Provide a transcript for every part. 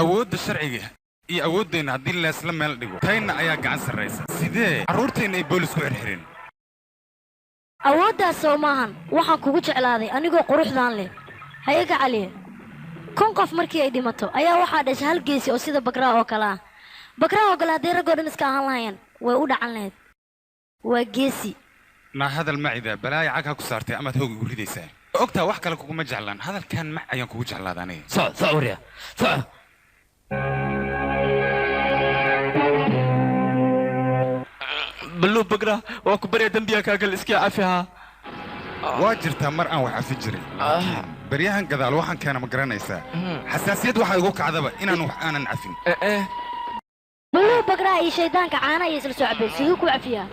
awoodda sharciga iyo awooddeena haddii la isla meel dhigo tayna ayaa gacan sarraysa sidee carruurteenna ay boolisku xirxirin awooddaas soo maahan waxaan kugu jeclaaday anigoo quruxdaan leh hayaga caliye kun qof markii ay dhimato ayaa waxaa dhashay hal geesi oo sida bakraa oo kale ah bakraa oo kale haddii raggoo dhan iska ahaan lahayeen way u dhacan lahayd waa geesi naa hadal macida balaaya cag ha ku saartay amaad hoog igu ridaysaa ogtaa wax kale kuguma jeclaan hadalkan mac ayaan kugu jeclaada aniga soc warya soc بلو بقرة وكبرية دنبيا كاقل اسكي عافيها واجرتها مرأة وحافي جري بريهن قذال وحن كان مقرانيسا حساسيات وحا يقوك عذابا إنا نوح آنا نعفين بلو بقرة اي شيطان كعانا يسل سعبي سيوكو عافيها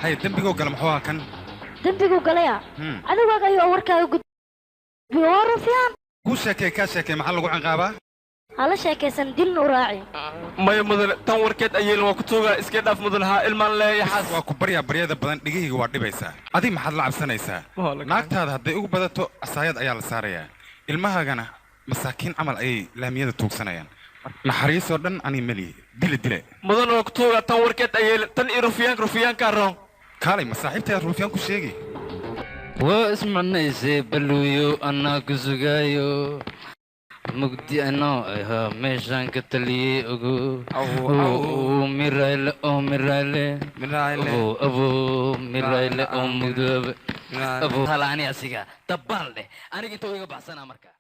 هاي دنبيقو قال محوها كان دنبيقو قاليا أنا واقع يوركا يقود بيورو فيها كو شاكي كاشاكي محل عن غابة هلا sheekaysan dil u raaci may mudan tan warkeed ayeel waa ku tooga iska dhaaf mudanha ilmaan leeyahay waa ku baryada badan dhigayga waa dhibaysaa adi maxad la cabsanaysaa naagtaada haday ugu badato asaayad ayaa la saarayaa ilmahagana masaakiin amal ay laamiyada tuugsanayaan naxariis oo dhan ani mali dile mudan waa ku tooga tan warkeed ayeel tan rufiyan ka roon kaalay masaaxiibta rufiyan ku sheegi waa ismanaysay baluuyo anaa ku sugayo مقدي أنا ميشان كتلي أبو ميرايل أو ميرايل أبو ميرايل أو مدوب أبو هلا أنا أسيقا تبالي أنا كنت أقول بحسنا مركا